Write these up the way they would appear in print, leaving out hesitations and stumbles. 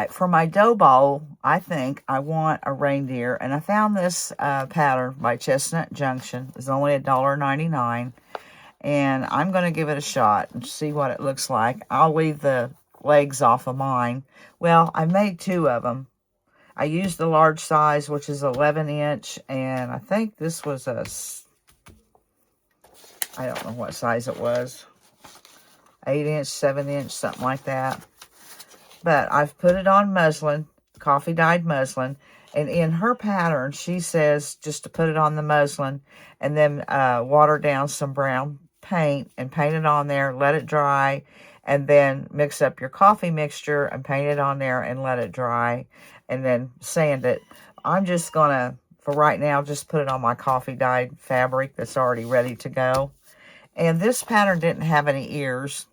But for my dough ball, I think I want a reindeer. And I found this pattern by Chestnut Junction. It's only $1.99. And I'm going to give it a shot and see what it looks like. I'll leave the legs off of mine. Well, I made 2 of them. I used the large size, which is 11 inch. And I think this was I don't know what size it was. 8 inch, 7 inch, something like that. But I've put it on muslin, coffee dyed muslin. And in her pattern, she says just to put it on the muslin and then water down some brown paint and paint it on there, let it dry, and then mix up your coffee mixture and paint it on there and let it dry, and then sand it. I'm just going to, for right now, just put it on my coffee dyed fabric that's already ready to go. And this pattern didn't have any ears.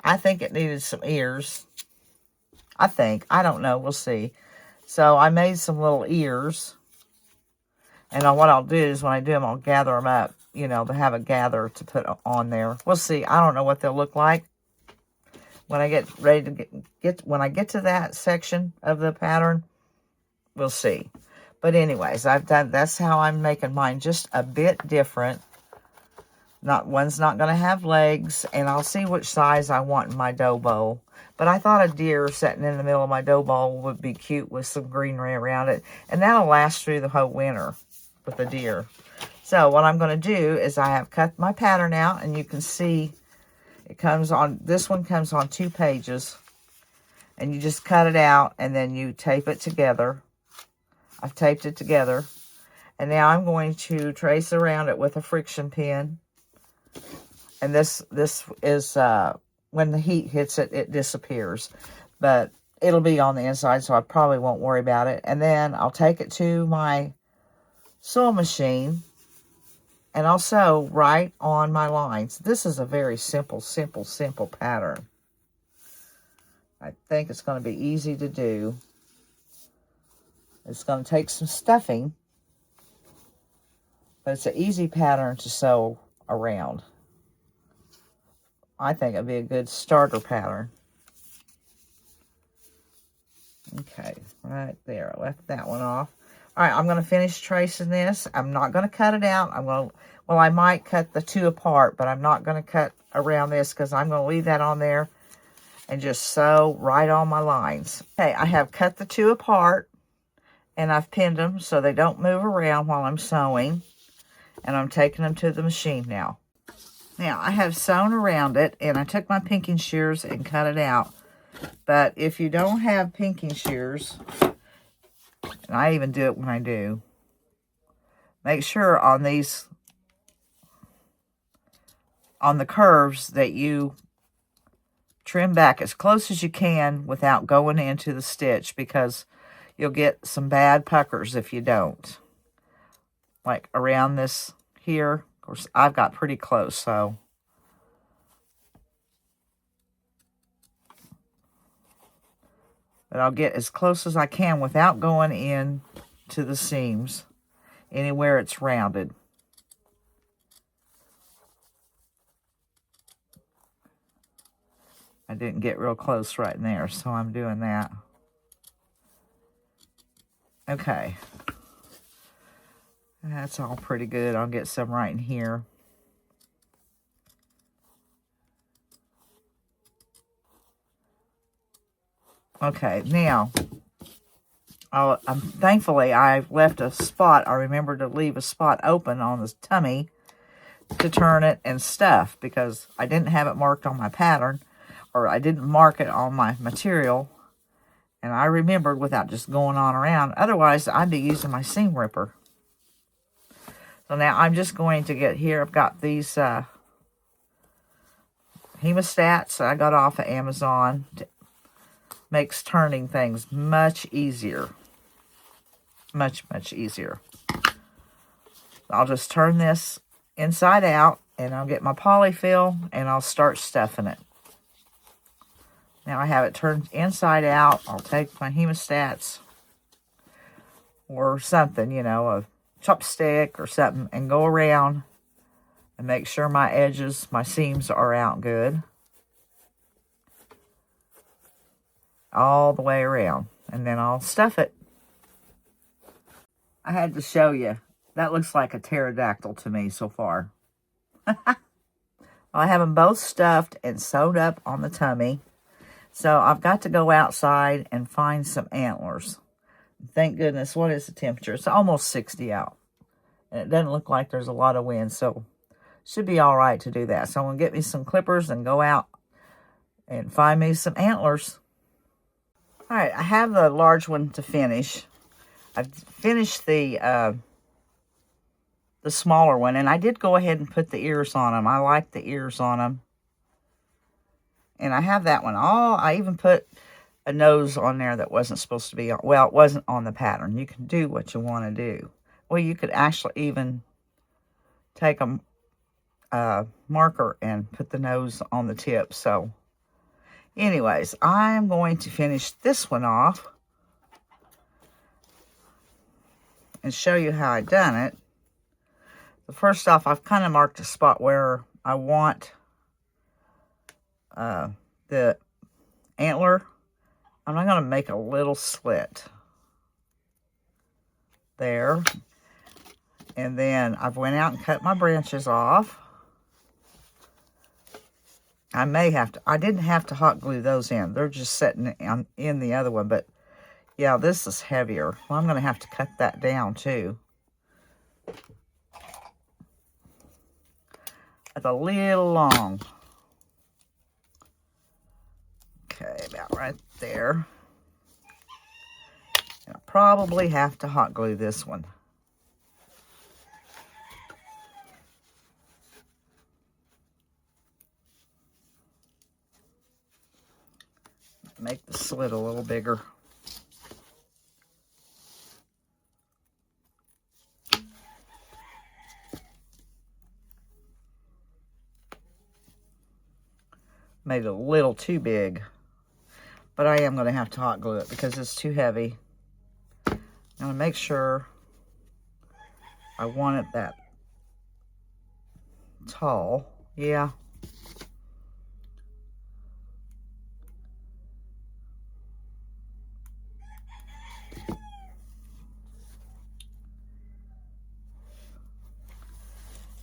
I think it needed some ears. I don't know, we'll see. So I made some little ears. And what I'll do is when I do them, I'll gather them up, you know, to have a gather to put on there. We'll see. I don't know what they'll look like. When I get ready to when I get to that section of the pattern, we'll see. But anyways, that's how I'm making mine, just a bit different. One's not going to have legs, and I'll see which size I want in my dough bowl. But I thought a deer sitting in the middle of my dough bowl would be cute with some greenery around it. And that'll last through the whole winter with the deer. So what I'm going to do is I have cut my pattern out, and you can see it comes on, this one comes on 2 pages. And you just cut it out, and then you tape it together. I've taped it together. And now I'm going to trace around it with a friction pen. And this is, when the heat hits it, it disappears. But it'll be on the inside, so I probably won't worry about it. And then I'll take it to my sewing machine, and I'll sew right on my lines. This is a very simple pattern. I think it's going to be easy to do. It's going to take some stuffing, but it's an easy pattern to sew around. I think it'd be a good starter pattern. Okay, right there. I left that one off. All right, I'm going to finish tracing this. I'm not going to cut it out. Well, I might cut the 2 apart, but I'm not going to cut around this because I'm going to leave that on there and just sew right on my lines. Okay, I have cut the 2 apart, and I've pinned them so they don't move around while I'm sewing. And I'm taking them to the machine now. Now, I have sewn around it, and I took my pinking shears and cut it out. But if you don't have pinking shears, and I even do it when I do, make sure on these, on the curves, that you trim back as close as you can without going into the stitch, because you'll get some bad puckers if you don't. Like around this here. Of course, I've got pretty close, so. But I'll get as close as I can without going in to the seams, anywhere it's rounded. I didn't get real close right in there, so I'm doing that. Okay. That's all pretty good. I'll get some right in here. Okay, now, thankfully, I left a spot. I remembered to leave a spot open on the tummy to turn it and stuff, because I didn't have it marked on my pattern, or I didn't mark it on my material. And I remembered without just going on around. Otherwise, I'd be using my seam ripper. So now I'm just going to get here. I've got these hemostats I got off of Amazon. Makes turning things much easier. Much easier. I'll just turn this inside out, and I'll get my polyfill, and I'll start stuffing it. Now I have it turned inside out. I'll take my hemostats or something, you know, a chopstick or something, and go around and make sure my edges, my seams are out good. all the way around. And then I'll stuff it. I had to show you. That looks like a pterodactyl to me so far. I have them both stuffed and sewed up on the tummy. So I've got to go outside and find some antlers. Thank goodness. What is the temperature? It's almost 60 out. And it doesn't look like there's a lot of wind. So should be all right to do that. So I'm going to get me some clippers and go out and find me some antlers. All right. I have the large one to finish. I've finished the smaller one. And I did go ahead and put the ears on them. I like the ears on them. And I have that one. I even put a nose on there that wasn't supposed to be on. Well, it wasn't on the pattern. You can do what you want to do. Well, you could actually even take a marker and put the nose on the tip. So, anyways, I'm going to finish this one off and show you how I done it. So first off, I've kind of marked a spot where I want the antler. I'm going to make a little slit there. And then I've went out and cut my branches off. I didn't have to hot glue those in. They're just sitting in the other one. But yeah, this is heavier. Well, I'm going to have to cut that down too. It's a little long. Okay, about right there. And I'll probably have to hot glue this one. Make the slit a little bigger. Made it a little too big. But I am going to have to hot glue it because it's too heavy. I'm going to make sure I want it that tall. Yeah.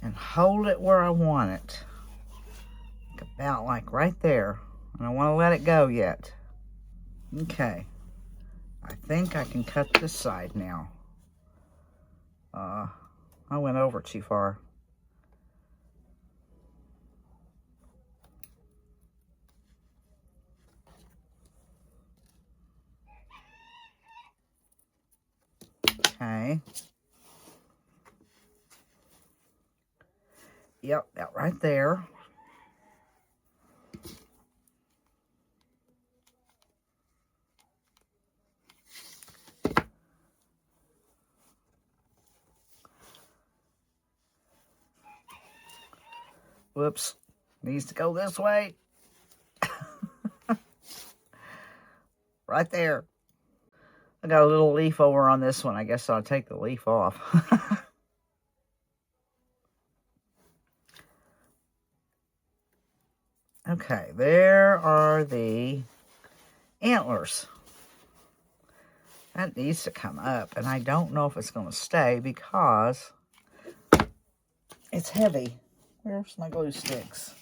And hold it where I want it. About like right there. I don't want to let it go yet. Okay. I think I can cut this side now. I went over too far. Okay. Yep, that right there. Whoops, needs to go this way. Right there. I got a little leaf over on this one. I guess I'll take the leaf off. Okay, there are the antlers. That needs to come up, and I don't know if it's going to stay because it's heavy. Where's my glue sticks?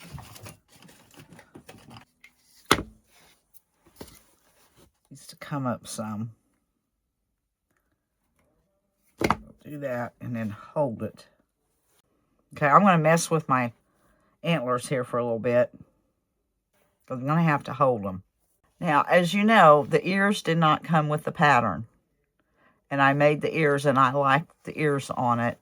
Needs to come up some. Do that and then hold it. Okay, I'm going to mess with my antlers here for a little bit. I'm going to have to hold them. Now, as you know, the ears did not come with the pattern. And I made the ears, and I like the ears on it.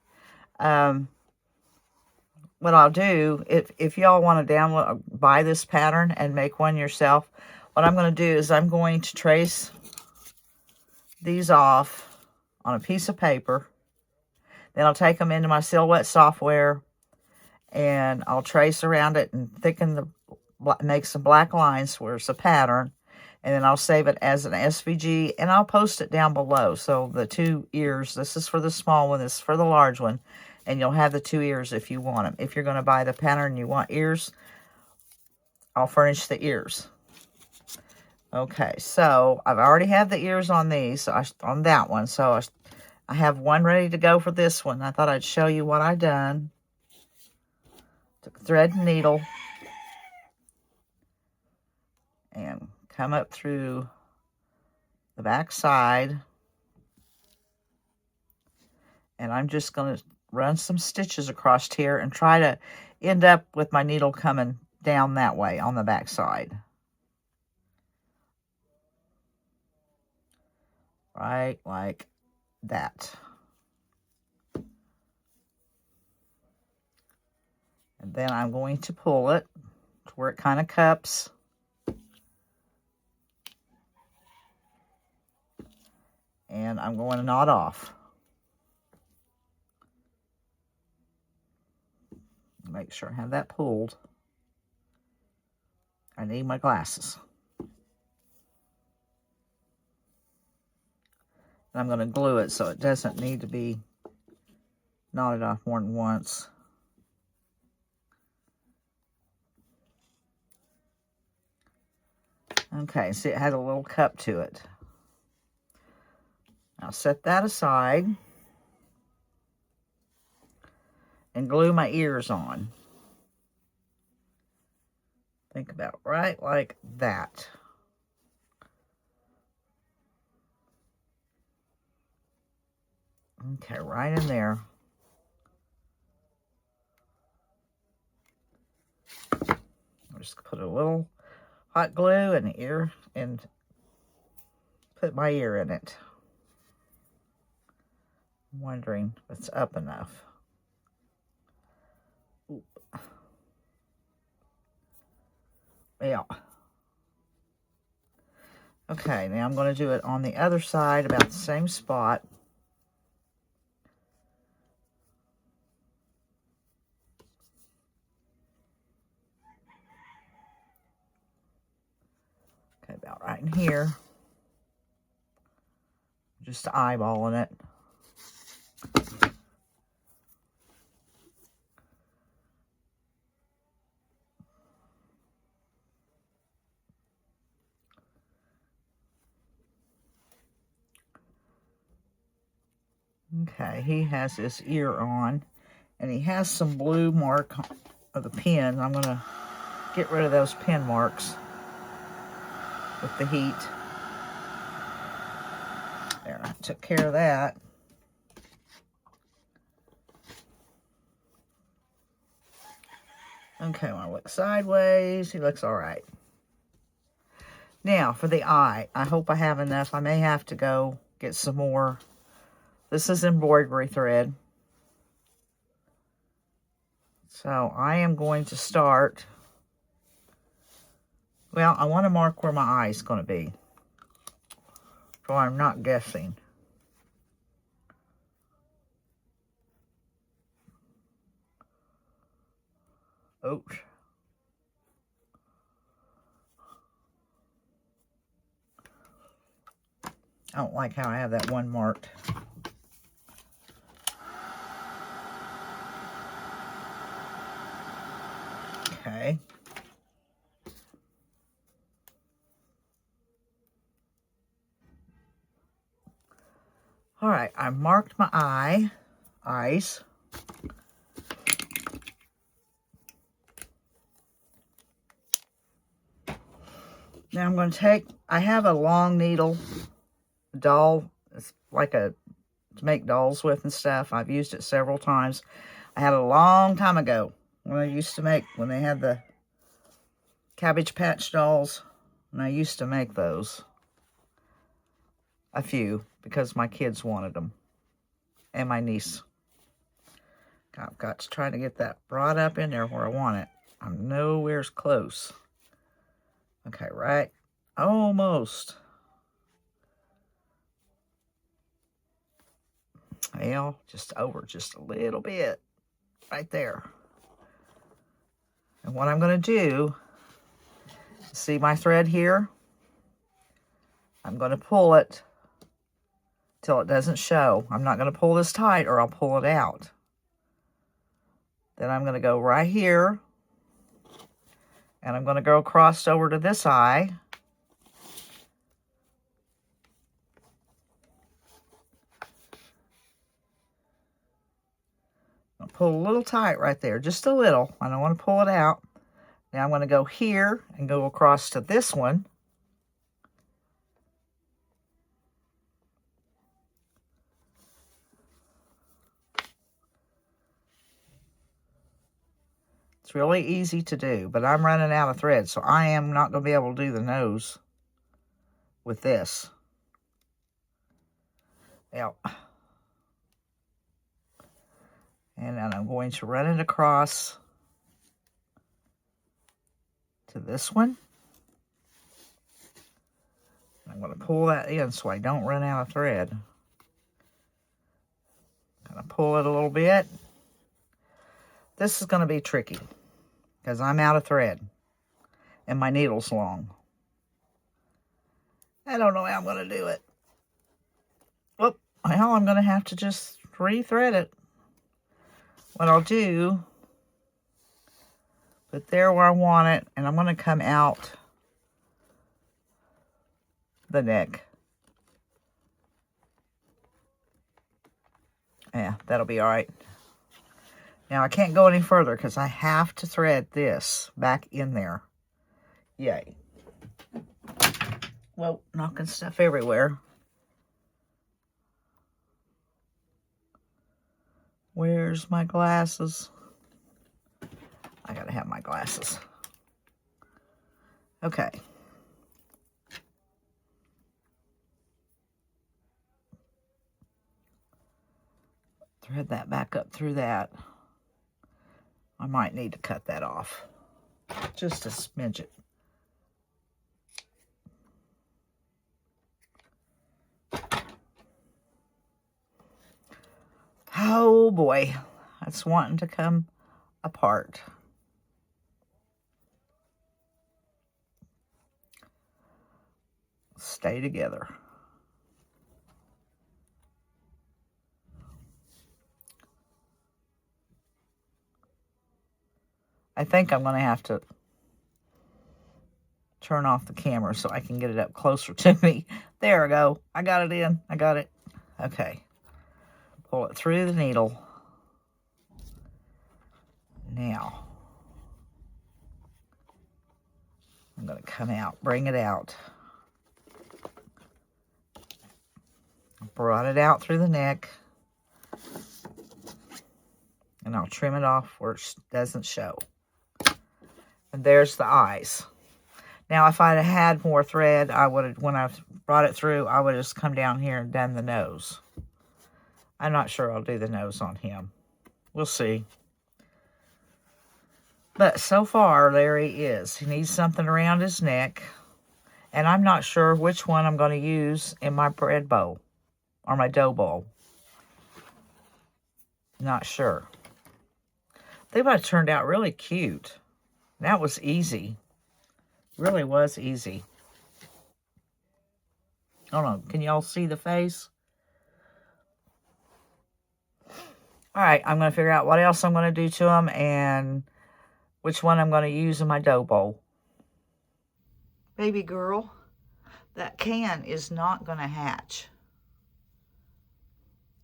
What I'll do, if y'all want to buy this pattern and make one yourself, what I'm going to do is I'm going to trace these off on a piece of paper. Then I'll take them into my Silhouette software, and I'll trace around it and make some black lines where it's a pattern. And then I'll save it as an SVG, and I'll post it down below. So the two ears, this is for the small one, this is for the large one. And you'll have the two ears if you want them. If you're going to buy the pattern and you want ears, I'll furnish the ears. Okay, so I've already had the ears on these, so on that one. So I have one ready to go for this one. I thought I'd show you what I done. Took a thread and needle and come up through the back side. And I'm just going to run some stitches across here and try to end up with my needle coming down that way on the back side. Right like that. And then I'm going to pull it to where it kind of cups. And I'm going to knot off. Make sure I have that pulled. I need my glasses. And I'm going to glue it so it doesn't need to be knotted off more than once. Okay, see it had a little cup to it. I'll set that aside and glue my ears on. Think about right like that. Okay, right in there. I'll just put a little hot glue in the ear and put my ear in it. I'm wondering if it's up enough. Oop. Yeah. Okay, now I'm going to do it on the other side, about the same spot. Okay, about right in here. Just eyeballing it. Okay, he has his ear on, and he has some blue mark of the pen. I'm going to get rid of those pen marks with the heat. There, I took care of that. Okay, when I look sideways, he looks all right. Now, for the eye, I hope I have enough. I may have to go get some more. This is embroidery thread. So I am going to start. Well, I want to mark where my eye is going to be, so I'm not guessing. Oops. I don't like how I have that one marked. Okay. All right, I marked my eyes. Now I'm going to take, I have a long needle doll. It's like to make dolls with and stuff. I've used it several times. I had it a long time ago when I used to make, when they had the Cabbage Patch dolls, and I used to make those. A few, because my kids wanted them, and my niece. I've got to try to get that brought up in there where I want it. I'm nowhere close. Okay, right, almost. Well, just over just a little bit, right there. And what I'm going to do, see my thread here? I'm going to pull it till it doesn't show. I'm not going to pull this tight or I'll pull it out. Then I'm going to go right here, and I'm going to go across over to this eye, pull a little tight right there, just a little. I don't want to pull it out. Now I'm going to go here and go across to this one. It's really easy to do, but I'm running out of thread, so I am not going to be able to do the nose with this. Yeah. And then I'm going to run it across to this one. I'm going to pull that in so I don't run out of thread. Going to pull it a little bit. This is going to be tricky because I'm out of thread and my needle's long. I don't know how I'm going to do it. Well, I'm going to have to just re-thread it. What I'll do, put there where I want it, and I'm going to come out the neck. Yeah, that'll be all right. Now, I can't go any further because I have to thread this back in there. Yay. Whoa, knocking stuff everywhere. Where's my glasses? I gotta have my glasses. Okay. Thread that back up through that. I might need to cut that off. Just a smidget. Oh boy, that's wanting to come apart. Stay together. I think I'm going to have to turn off the camera so I can get it up closer to me. There we go. I got it in. I got it. Okay. Pull it through the needle. Now, I'm going to come out, bring it out. Brought it out through the neck. And I'll trim it off where it doesn't show. And there's the eyes. Now, if I'd had more thread, I would have, when I brought it through, I would have just come down here and done the nose. I'm not sure I'll do the nose on him. We'll see. But so far, there he is. He needs something around his neck. And I'm not sure which one I'm going to use in my bread bowl. Or my dough bowl. Not sure. They might have turned out really cute. That was easy. Really was easy. Hold on. Can y'all see the face? Alright, I'm going to figure out what else I'm going to do to them and which one I'm going to use in my dough bowl. Baby girl, that can is not going to hatch.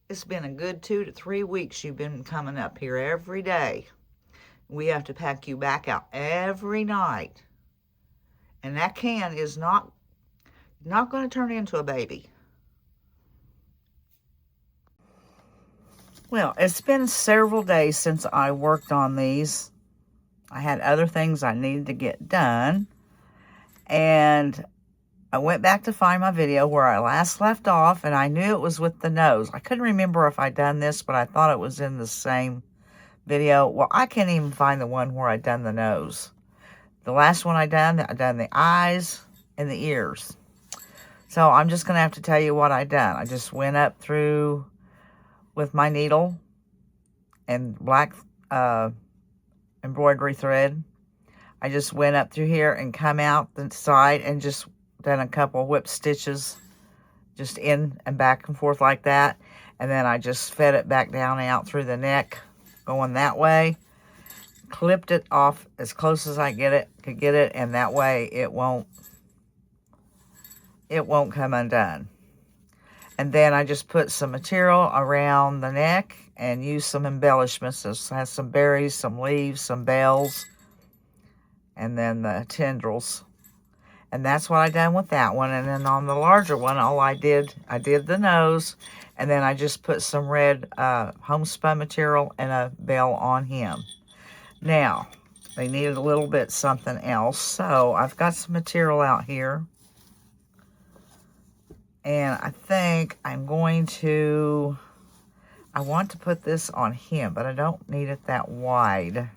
It's been a good 2 to 3 weeks you've been coming up here every day. We have to pack you back out every night. And that can is not going to turn into a baby. Well, it's been several days since I worked on these. I had other things I needed to get done. And I went back to find my video where I last left off, and I knew it was with the nose. I couldn't remember if I'd done this, but I thought it was in the same video. Well, I can't even find the one where I'd done the nose. The last one I done the eyes and the ears. So I'm just going to have to tell you what I done. I just went up through with my needle and black embroidery thread. I just went up through here and come out the side and just done a couple whip stitches just in and back and forth like that. And then I just fed it back down and out through the neck going that way. Clipped it off as close as I could get it, and that way it won't come undone. And then I just put some material around the neck and use some embellishments. This has some berries, some leaves, some bells, and then the tendrils. And that's what I done with that one. And then on the larger one, all I did the nose, and then I just put some red homespun material and a bell on him. Now, they needed a little bit something else, so I've got some material out here. And I think I'm going to, I want to put this on him, but I don't need it that wide. I'm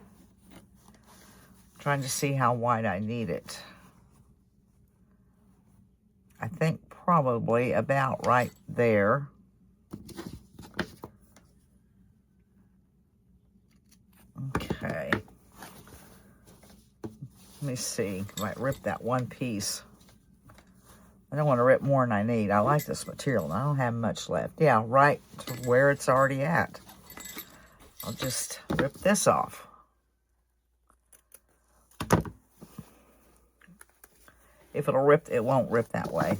trying to see how wide I need it. I think probably about right there. Okay. Let me see. I might rip that one piece. I don't want to rip more than I need. I like this material, and I don't have much left. Yeah, right to where it's already at. I'll just rip this off. If it'll rip, it won't rip that way.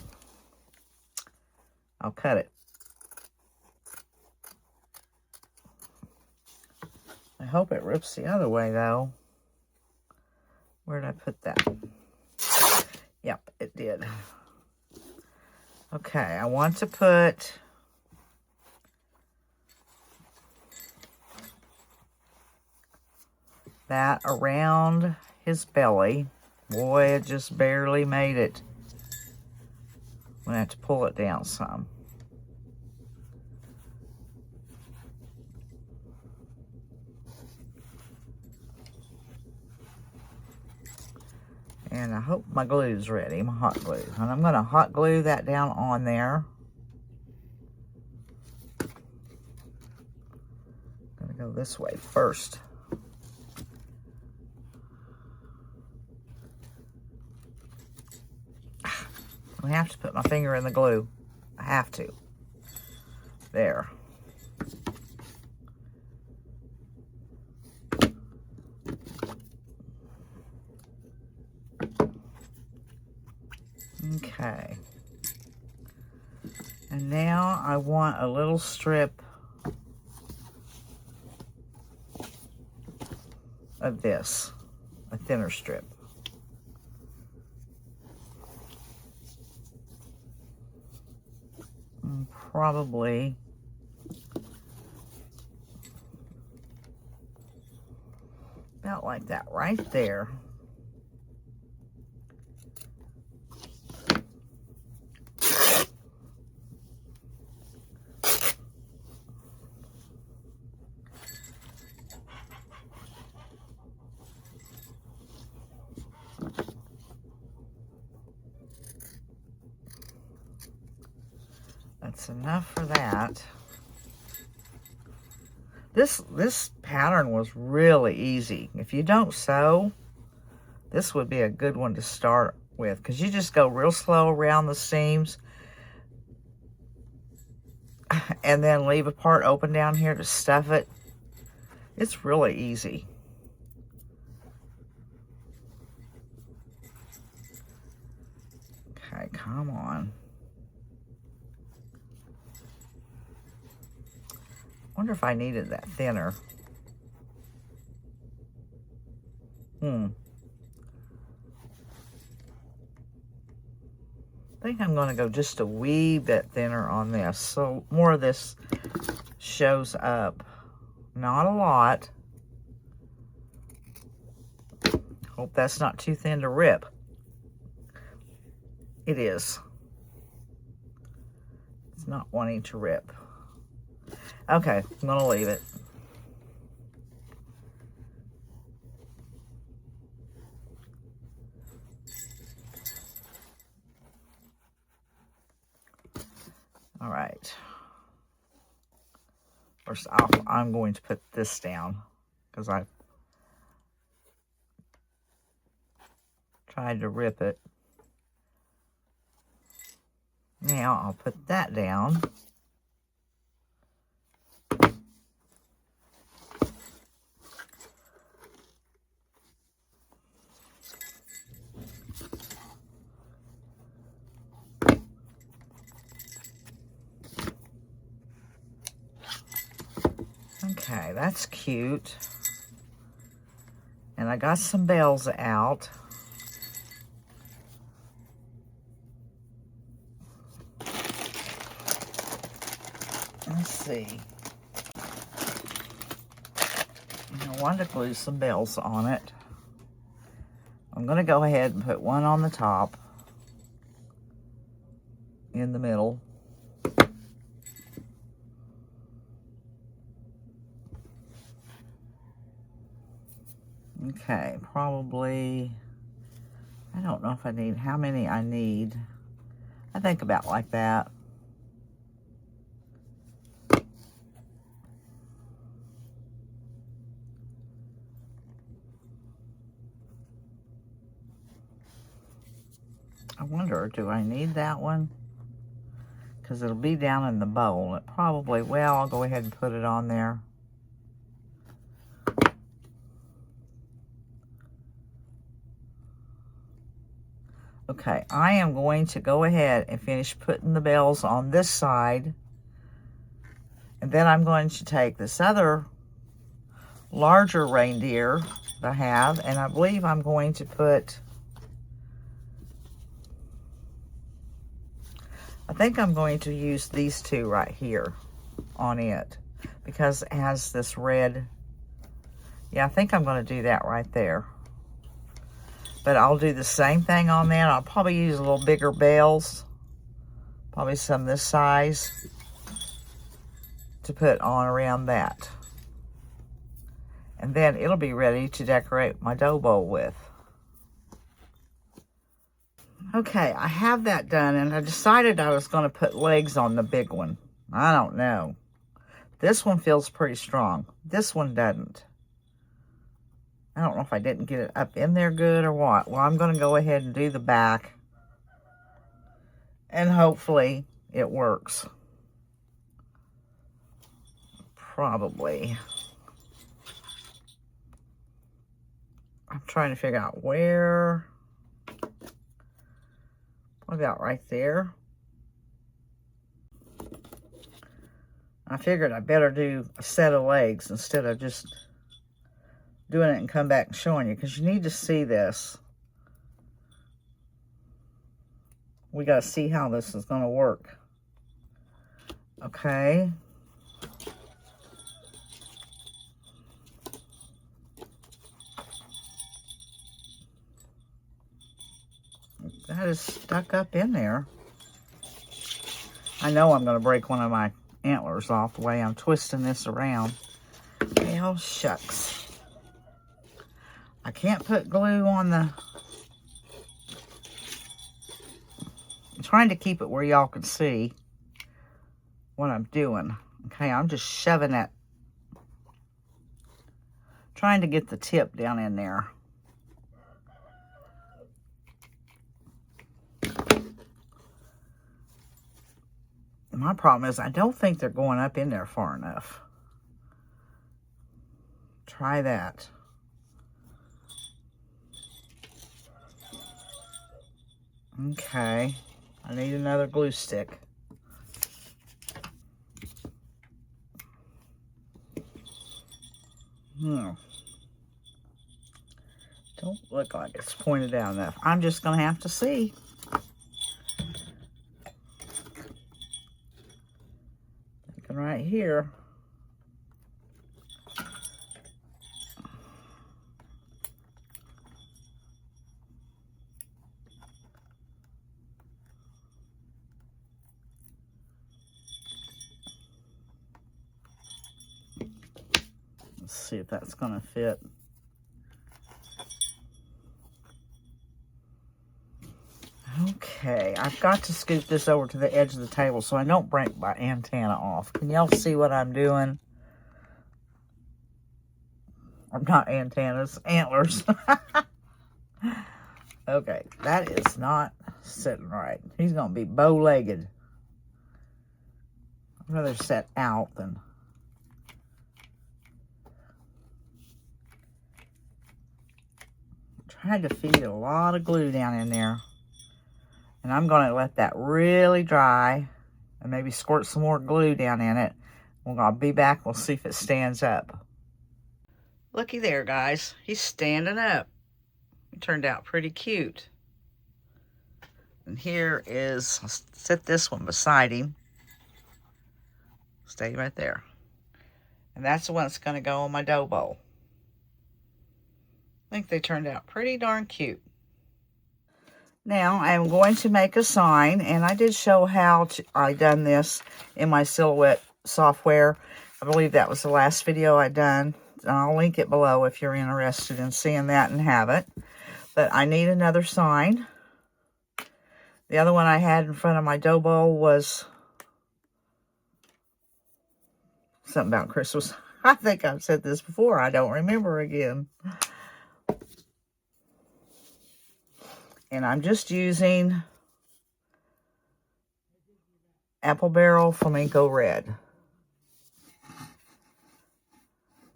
I'll cut it. I hope it rips the other way, though. Where did I put that? Yep, it did. Okay, I want to put that around his belly. Boy, it just barely made it. I'm going to have to pull it down some. And I hope my glue's ready, my hot glue. And I'm going to hot glue that down on there. I'm going to go this way first. I have to put my finger in the glue. I have to. There. Okay. And now I want a little strip of this, a thinner strip. Probably about like that right there. That's enough for that. This pattern was really easy. If you don't sew, this would be a good one to start with, because you just go real slow around the seams and then leave a part open down here to stuff it. It's really easy. Okay, come on. Wonder if I needed that thinner. I think I'm going to go just a wee bit thinner on this, so more of this shows up. Not a lot. Hope that's not too thin to rip. It is. It's not wanting to rip. Okay, I'm going to leave it. All right. First off, I'm going to put this down because I tried to rip it. Now I'll put that down. Okay, that's cute. And I got some bells out. Let's see. I wanted to glue some bells on it. I'm going to go ahead and put one on the top, in the middle. Okay, probably, I don't know if I need, how many I need. I think about like that. I wonder, do I need that one? Because it'll be down in the bowl. It probably, well, I'll go ahead and put it on there. Okay, I am going to go ahead and finish putting the bells on this side. And then I'm going to take this other larger reindeer that I have, and I believe I'm going to put, I think I'm going to use these two right here on it because it has this red. Yeah, I think I'm going to do that right there. But I'll do the same thing on that. I'll probably use a little bigger bells, probably some this size, to put on around that. And then it'll be ready to decorate my dough bowl with. Okay, I have that done, and I decided I was going to put legs on the big one. I don't know. This one feels pretty strong. This one doesn't. I don't know if I didn't get it up in there good or what. Well, I'm going to go ahead and do the back, and hopefully it works. Probably. I'm trying to figure out where. What about right there? I figured I better do a set of legs instead of just doing it and come back and showing you, because you need to see this. We got to see how this is going to work. Okay. That is stuck up in there. I know I'm going to break one of my antlers off the way I'm twisting this around. Hell shucks. I can't put glue on the... I'm trying to keep it where y'all can see what I'm doing. Okay, I'm just shoving it. Trying to get the tip down in there. My problem is I don't think they're going up in there far enough. Try that. Okay, I need another glue stick. Don't look like it's pointed out enough. I'm just going to have to see. Thinking right here. Let's see if that's going to fit. Okay, I've got to scoop this over to the edge of the table so I don't break my antenna off. Can y'all see what I'm doing? Or not antennas, antlers. Okay, that is not sitting right. He's going to be bow-legged. I'd rather set out than... Tried to feed a lot of glue down in there. And I'm going to let that really dry and maybe squirt some more glue down in it. I'll be back. We'll see if it stands up. Looky there, guys. He's standing up. It turned out pretty cute. And here is, I'll set this one beside him. Stay right there. And that's the one that's going to go on my dough bowl. I think they turned out pretty darn cute. Now I'm going to make a sign, and I did show how I done this in my Silhouette software. I believe that was the last video I done. I'll link it below if you're interested in seeing that and have it. But I need another sign. The other one I had in front of my dough bowl was something about Christmas. I think I've said this before. I don't remember again. And I'm just using Apple Barrel Flamenco Red.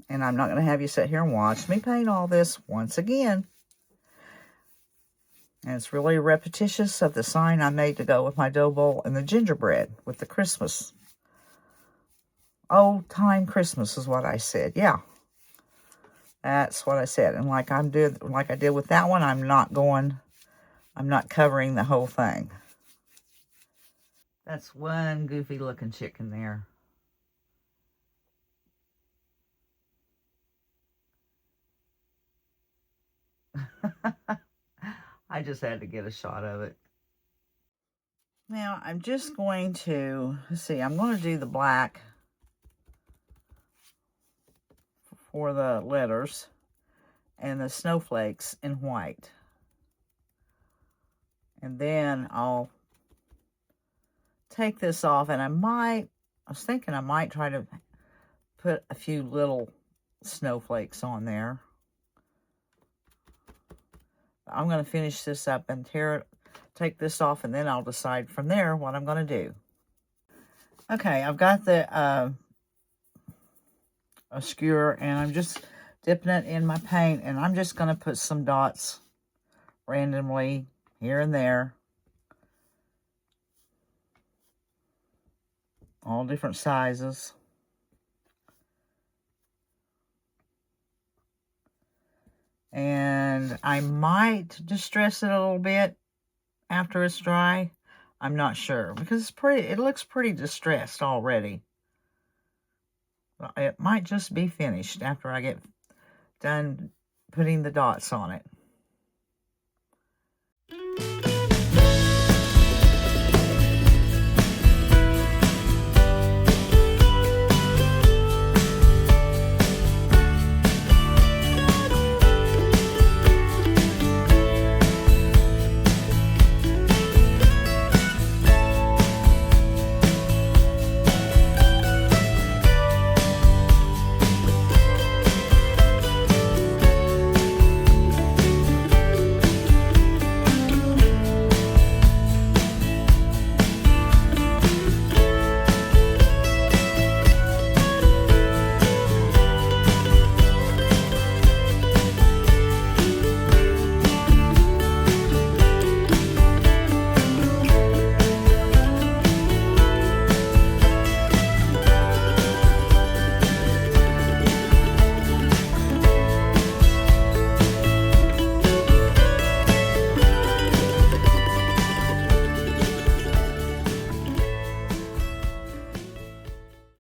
And I'm not going to have you sit here and watch me paint all this once again. And it's really repetitious of the sign I made to go with my dough bowl and the gingerbread with the Christmas. Old time Christmas is what I said. Yeah. That's what I said. And like I did with that one, I'm not covering the whole thing. That's one goofy looking chicken there. I just had to get a shot of it. Now I'm just going to, let's see, I'm going to do the black for the letters and the snowflakes in white. And then I'll take this off, and I was thinking I might try to put a few little snowflakes on there. I'm going to finish this up and take this off, and then I'll decide from there what I'm going to do. Okay, I've got the a skewer, and I'm just dipping it in my paint, and I'm just going to put some dots randomly here and there. All different sizes. And I might distress it a little bit after it's dry. I'm not sure, because it looks pretty distressed already. It might just be finished after I get done putting the dots on it.